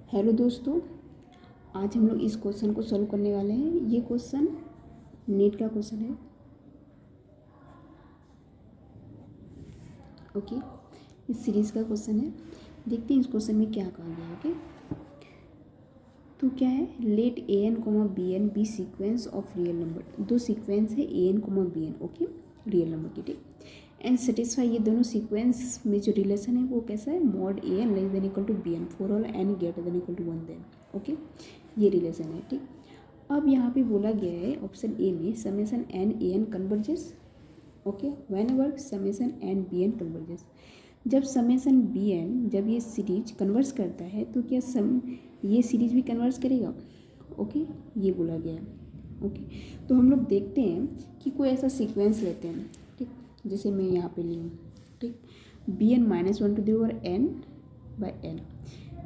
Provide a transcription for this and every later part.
Hello दोस्तों, आज हम लोग इस क्वेश्चन को सॉल्व करने वाले हैं। ये क्वेश्चन नीट का क्वेश्चन है। ओके, इस सीरीज़ का क्वेश्चन है। देखते हैं इस क्वेश्चन में क्या कहा गया है। ओके, तो क्या है, let A N comma B N be sequence of real number. दो सीक्वेंस है ए N comma B N, okay, real number की, ठीक। एंड सेटिस्फाई, ये दोनों सीक्वेंस में जो रिलेशन है वो कैसा है, mod a n less than equal to B n for all N greater than equal to 1 then. Okay, ये रिलेशन है, ठीक। अब यहाँ पे बोला गया है ऑप्शन ए में summation n a n converges. Okay, whenever summation n b n converges, जब समेसन बी एन, जब ये सीरीज कन्वर्स करता है तो क्या ये सीरीज भी कन्वर्स करेगा। ओके, ये बोला गया है। ओके, तो हम लोग देखते हैं कि कोई ऐसा सीक्वेंस लेते हैं, ठीक, जैसे मैं यहाँ पे ली हूँ, ठीक, B N -1 to the power N by N,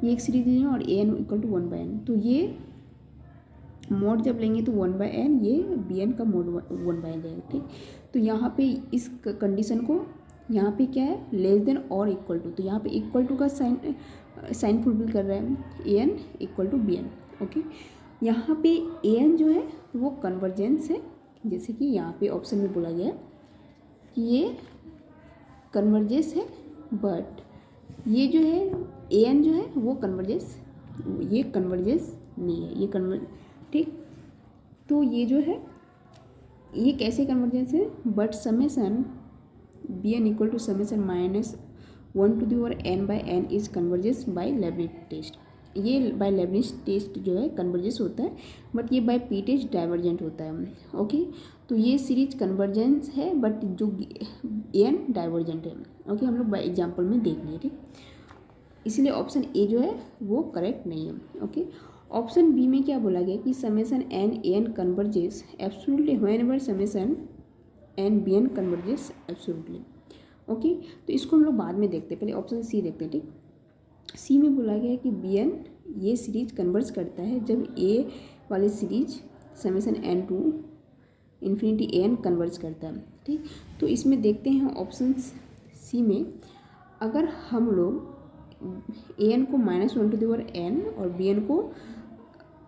ये एक सीरीज ली है और A N equal to 1 by N. तो ये मोड जब लेंगे तो 1 बाई एन, ये बी एन का मोड 1 बाई एन जाएगा, ठीक। तो यहाँ पे इस कंडीशन को, यहाँ पे क्या है, लेस देन और इक्वल टू, तो यहाँ पे इक्वल टू का साइन फुलफिल कर रहा है, ए N equal to B N. Okay, यहाँ पे ए एन जो है वो कन्वर्जेंस है, जैसे कि यहाँ पे ऑप्शन में बोला गया कि ये कन्वर्जेंस है, बट ये जो है ए एन जो है वो कन्वर्जेंस, ये कन्वर्जेंस नहीं है, ये ठीक। तो ये जो है ये कैसे कन्वर्जेंस है, but summation b n equal to summation -1 to the power N by n is convergence by Leibniz test. ये बाय लेबनिज टेस्ट जो है कन्वर्जेंस होता है, बट ये बाय पी टेस्ट डाइवर्जेंट होता है। ओके, तो ये सीरीज कन्वर्जेंस है, बट जो ए एन डाइवर्जेंट है। ओके, हम लोग बाय एग्जाम्पल में देख लिए, ठीक। इसलिए ऑप्शन ए जो है वो करेक्ट नहीं है। ओके, ऑप्शन बी में क्या बोला गया कि summation n a n converges absolutely whenever summation n b n converges absolutely. Okay, तो इसको हम लोग बाद में देखते हैं, पहले ऑप्शन सी देखते हैं, ठीक। सी में बोला गया है कि बी एन ये सीरीज कन्वर्स करता है जब ए वाली series summation n to infinity a n converse करता है, ठीक। तो इसमें देखते हैं ऑप्शन सी में, अगर हम लोग ए एन को -1 टू द पावर एन और बी एन को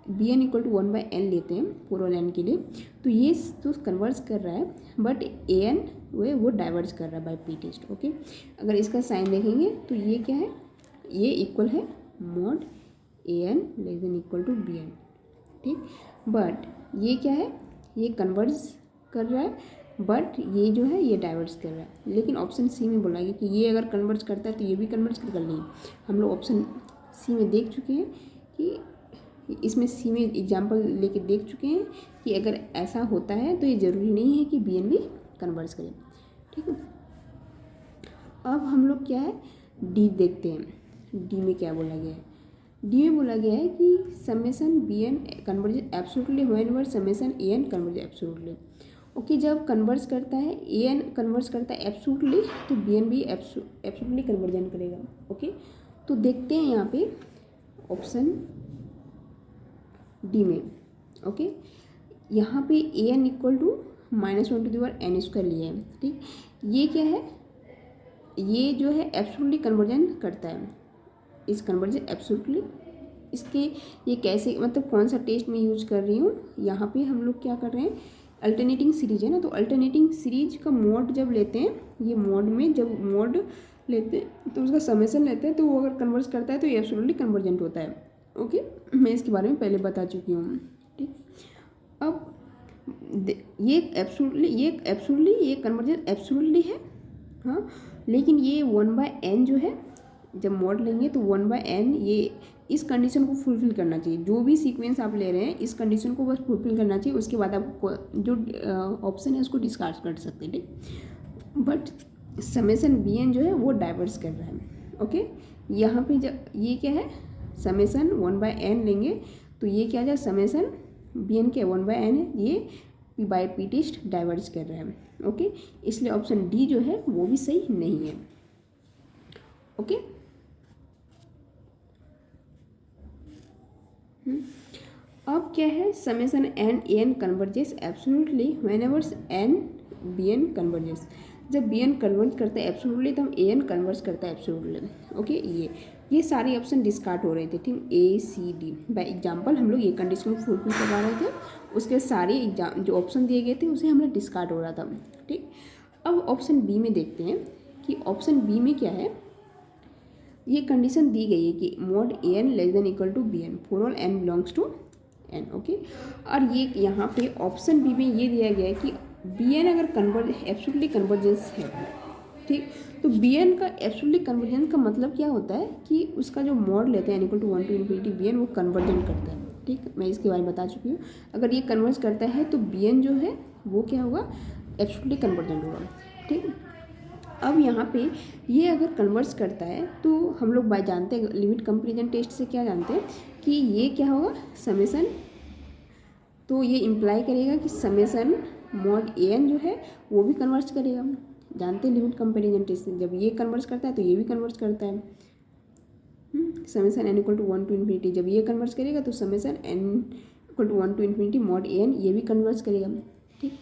b n equal to 1 by n लेते हैं पूरा एन के लिए, तो ये तो कन्वर्स कर रहा है, बट ए एन वो डाइवर्स कर रहा है बाई पी टेस्ट। ओके, अगर इसका साइन देखेंगे तो ये क्या है, ये इक्वल है mod a n less than equal to B n, ठीक। बट ये क्या है, ये कन्वर्स कर रहा है, बट ये जो है ये डाइवर्स कर रहा है। लेकिन ऑप्शन सी में बोला गया कि ये अगर कन्वर्स करता है तो ये भी कन्वर्स कर नहीं। हम लोग ऑप्शन सी में देख चुके हैं कि इसमें सी में एग्जाम्पल लेके देख चुके हैं कि अगर ऐसा होता है तो ये ज़रूरी नहीं है कि बी एन भी कन्वर्स करे, ठीक है। अब हम लोग क्या है, डी देखते हैं। डी में क्या बोला गया है, डी में बोला गया है कि summation b n converge absolutely whenever summation a n converge absolutely. Okay, जब कन्वर्स करता है ए एन कन्वर्स करता है एब्सोल्युटली, तो बी एन भी एब्सोल्युटली कन्वर्जन करेगा। ओके, तो देखते हैं यहाँ पे ऑप्शन डी में। ओके, यहाँ पे A N equal to -1 to the power N square लिया है, ठीक। ये क्या है, ये जो है एब्सोल्युटली कन्वर्जन करता है, इस कन्वर्जन एब्सोल्युटली। इसके ये कैसे, मतलब कौन सा टेस्ट में यूज कर रही हूँ, यहाँ पे हम लोग क्या कर रहे हैं, अल्टरनेटिंग सीरीज है ना, तो अल्टरनेटिंग सीरीज का मोड जब लेते हैं, ये मोड में जब मोड लेते हैं तो उसका समेसन लेते हैं, तो वो अगर कन्वर्स करता है तो ये एब्सोल्युटली कन्वर्जेंट होता है। ओके, मैं इसके बारे में पहले बता चुकी हूँ, ठीक। अब ये एब्सोल्युटली ये कन्वर्जन एब्सोल्युटली है, हाँ, लेकिन ये 1 बाई एन जो है, जब मॉड लेंगे तो 1 बाई एन, ये इस कंडीशन को फुलफिल करना चाहिए। जो भी सीक्वेंस आप ले रहे हैं इस कंडीशन को बस फुलफिल करना चाहिए, उसके बाद आप जो ऑप्शन है उसको डिस्कार्ड कर सकते हैं, ठीक। बट समेसन बी एन जो है वो डाइवर्स कर रहा है। ओके, यहाँ पे जब ये क्या है, समेसन 1 बाई एन लेंगे तो ये क्या आ जाए, समेसन बी एन के 1 बाई एन है, ये p by p test diverse कर रहा है। ओके, इसलिए ऑप्शन डी जो है वो भी सही नहीं है। ओके, अब क्या है, summation n a n converges absolutely whenever n b n converges. जब बी एन कन्वर्ज करता है एब्सोल्युटली तो हम ए एन कन्वर्स करता है एब्सोल्युटली। ओके, ये सारे ऑप्शन डिस्कार्ड हो रहे थे, ठीक, ए सी डी। बाय एग्जाम्पल हम लोग ये कंडीशन को फुलफिल करवा रहे थे, उसके सारे एग्जाम जो ऑप्शन दिए गए थे उसे हम लोग डिस्कार्ड हो रहा था, ठीक। अब ऑप्शन बी में देखते हैं कि ऑप्शन बी में क्या है। ये कंडीशन दी गई है कि mod a n less than equal to B n for all N belongs to n, okay. और ये यहाँ पे ऑप्शन बी में ये दिया गया है कि बी एन अगर एब्सोल्युटली कन्वर्जेंस है, ठीक, तो बी एन का एब्सोल्युटली कन्वर्जेंस का मतलब क्या होता है कि उसका जो मॉड लेते हैं n equal to 1 to infinity b n वो कन्वर्जेंट करता है, ठीक। मैं इसके बारे में बता चुकी हूँ। अगर ये कन्वर्ज करता है तो बी एन जो है वो क्या होगा, एब्सोल्युटली कन्वर्जेंट होगा, ठीक। अब यहाँ पे ये अगर कन्वर्स करता है तो हम लोग बाय जानते हैं लिमिट कंपेरिजन टेस्ट से क्या जानते हैं कि ये क्या होगा, समेसन। तो ये इम्प्लाई करेगा कि समेसन मॉड ए एन जो है वो भी कन्वर्स करेगा। जानते हैं लिमिट कंपेरिजन टेस्ट से जब ये कन्वर्स करता है तो ये भी कन्वर्स करता है। Summation n equal to 1 to infinity, जब ये कन्वर्स करेगा तो summation n equal to 1 to infinity mod a n ये भी कन्वर्स करेगा, ठीक।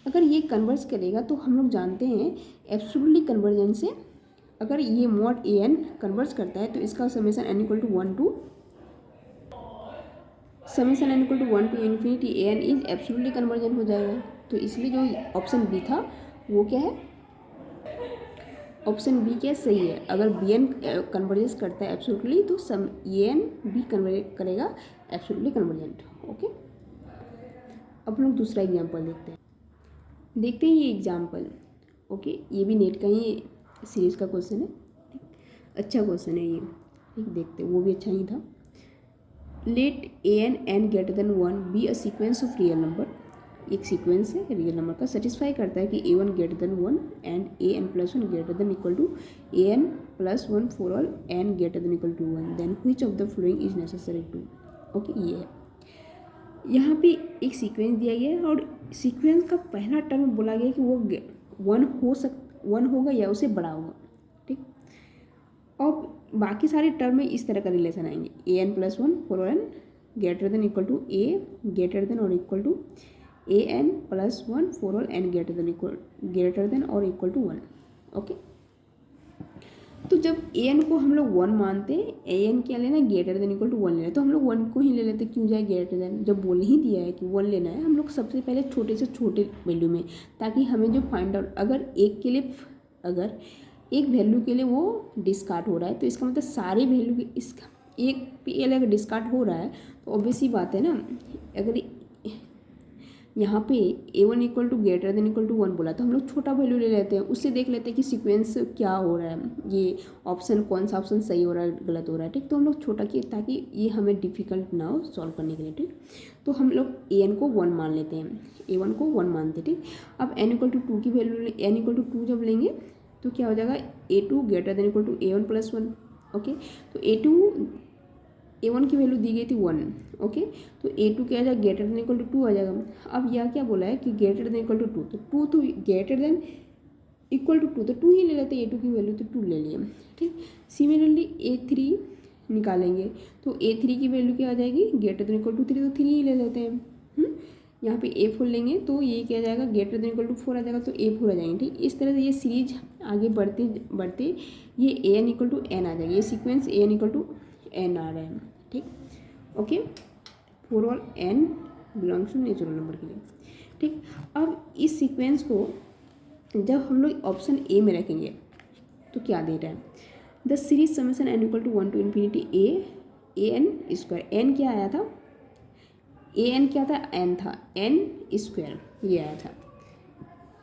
अगर ये कन्वर्स करेगा तो हम लोग जानते हैं एब्सोल्युटली कन्वर्जन से अगर ये मॉड ए एन कन्वर्स करता है तो इसका summation n equal to 1 to infinity a n is absolutely convergence हो जाएगा। तो इसलिए जो ऑप्शन बी था वो क्या है, ऑप्शन बी क्या सही है। अगर बी एन कन्वर्जेंस करता है एब्सोल्युटली तो सम ए एन भी कन्वर्ट करेगा एब्सोल्युटली कन्वर्जेंट, ओके। अब हम लोग दूसरा एग्जाम्पल देखते हैं ये एग्जाम्पल, ओके। ये भी नेट का ही सीरीज का क्वेश्चन है, अच्छा क्वेश्चन है ये, ठीक। देखते हैं, वो भी अच्छा ही था। Let A N greater than 1 be a sequence of real number. एक सीक्वेंस है रियल नंबर का, सेटिस्फाई करता है कि A one greater than 1 and A N plus 1 greater than equal to A N plus 1 for all N greater than equal to 1 then which of the following is necessary to, okay. ये है, यहाँ पे एक sequence दिया गया है और sequence का पहला टर्म बोला गया है कि वो 1 होगा या उससे बड़ा होगा, ठीक। और बाकी सारे टर्म में इस तरह का रिलेशन आएंगे, A N plus 1 for N greater than equal to A greater than और equal to A N plus 1 for all N greater than और इक्वल टू 1, ओके। तो जब ए एन को हम लोग 1 मानते हैं, ए एन क्या लेना है, ग्रेटर देन इक्वल टू 1 लेना है, तो हम लोग 1 को ही ले लेते, क्यों जाए ग्रेटर देन, जब बोल ही दिया है कि 1 लेना है हम लोग सबसे पहले छोटे से छोटे वैल्यू में, ताकि हमें जो फाइंड आउट अगर एक वैल्यू के लिए वो डिस्कार्ड हो रहा है तो इसका मतलब सारे वैल्यू के इसका एक भी अगर डिस्कार्ड हो रहा है तो ऑब्वियस ही बात है ना। अगर यहाँ पे A one equal to greater than equal to 1 बोला तो हम लोग छोटा वैल्यू ले लेते हैं, उससे देख लेते हैं कि सीक्वेंस क्या हो रहा है, ये ऑप्शन कौन सा ऑप्शन सही हो रहा है गलत हो रहा है, ठीक। तो हम लोग छोटा किए ताकि ये हमें डिफिकल्ट ना हो सॉल्व करने के लिए, ठीक। तो हम लोग ए एन को 1 मान लेते हैं, ए वन को 1 मानते, ठीक। अब एन इक्वल टू 2 की वैल्यू एन इक्वल टू 2 जब लेंगे तो क्या हो जाएगा, A two greater than equal to A one plus 1, okay. तो ए वन की वैल्यू दी गई थी 1, ओके। तो ए टू क्या आ जाएगा, ग्रेटर देन इक्वल टू 2 आ जाएगा। अब यह क्या बोला है कि ग्रेटर देन इक्वल टू 2, तो 2 तो ग्रेटर देन इक्वल टू 2 तो 2 ही ले लेते हैं, ए टू की वैल्यू तो 2 ले लिए, ठीक। सिमिलरली ए थ्री निकालेंगे तो ए थ्री की वैल्यू क्या आ जाएगी, ग्रेटर देन इक्वल टू 3 तो 3 ही ले लेते हैं। यहाँ पे ए फोर लेंगे तो ये क्या आ जाएगा, ग्रेटर देन इक्वल टू 4 आ जाएगा, तो ए फोर आ जाएंगे, ठीक। इस तरह से ये सीरीज आगे बढ़ते बढ़ते ये A N equal to N आ जाएगी, ये sequence A N equal to N आ रहा है, ठीक, okay, for all N belongs to natural number के लिए, ठीक। अब इस सीक्वेंस को जब हम लोग ऑप्शन ए में रखेंगे तो क्या दे रहा है, the series summation n equal to 1 to infinity a n square, n क्या आया था, ए एन क्या था, एन था, एन स्क्वायर ये आया था,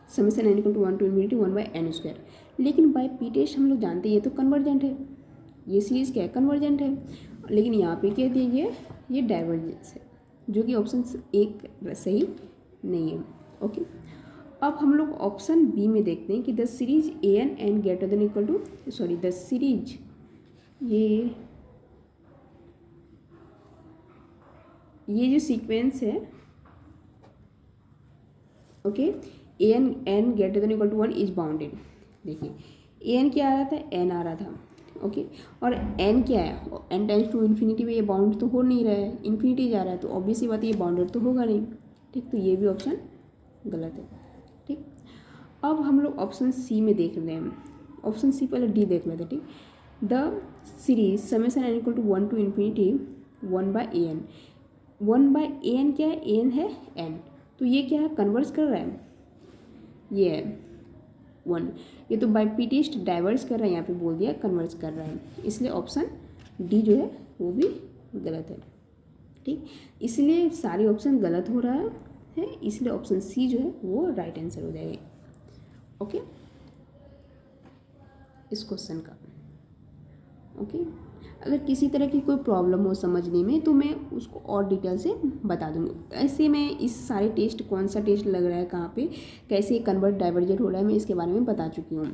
summation n equal to 1 to infinity 1 by n square. लेकिन बाय पी टेस्ट हम लोग जानते हैं ये तो कन्वर्जेंट है, ये सीरीज क्या है, कन्वर्जेंट है। लेकिन यहाँ पे क्या दिया गया, ये डाइवर्जेंस है, जो कि ऑप्शन एक सही नहीं है, ओके। अब हम लोग ऑप्शन बी में देखते हैं कि the series a n n greater than equal to the series ये जो सीक्वेंस है, okay, a N greater than equal to 1 is bounded. देखिए ए एन क्या आ रहा था, एन आ रहा था, ओके। और एन क्या है, एन टेंस टू इन्फिनिटी में ये बाउंड तो हो नहीं रहा है, इन्फिनिटी जा रहा है, तो ऑब्वियसली बात है ये बाउंडेड तो होगा नहीं, ठीक। तो ये भी ऑप्शन गलत है, ठीक। अब हम लोग ऑप्शन सी में देख रहे हैं, ऑप्शन सी पहले डी देख लेते हैं, ठीक। The series summation n equal to 1 to infinity 1/an। 1/an क्या है, an है n, तो ये क्या है, कन्वर्स कर रहा है, ये है 1, ये तो बाई पी टेस्ट डाइवर्स कर रहा है, यहाँ पे बोल दिया कन्वर्स कर रहा है, इसलिए ऑप्शन डी जो है वो भी गलत है। ठीक, इसलिए सारे ऑप्शन गलत हो रहा है, इसलिए ऑप्शन सी जो है वो राइट आंसर हो जाएगा। ओके, इस क्वेश्चन का। ओके, अगर किसी तरह की कोई प्रॉब्लम हो समझने में तो मैं उसको और डिटेल से बता दूँगी। ऐसे मैं इस सारे टेस्ट, कौन सा टेस्ट लग रहा है कहाँ पे, कैसे कन्वर्ट डाइवर्जेंट हो रहा है, मैं इसके बारे में बता चुकी हूँ।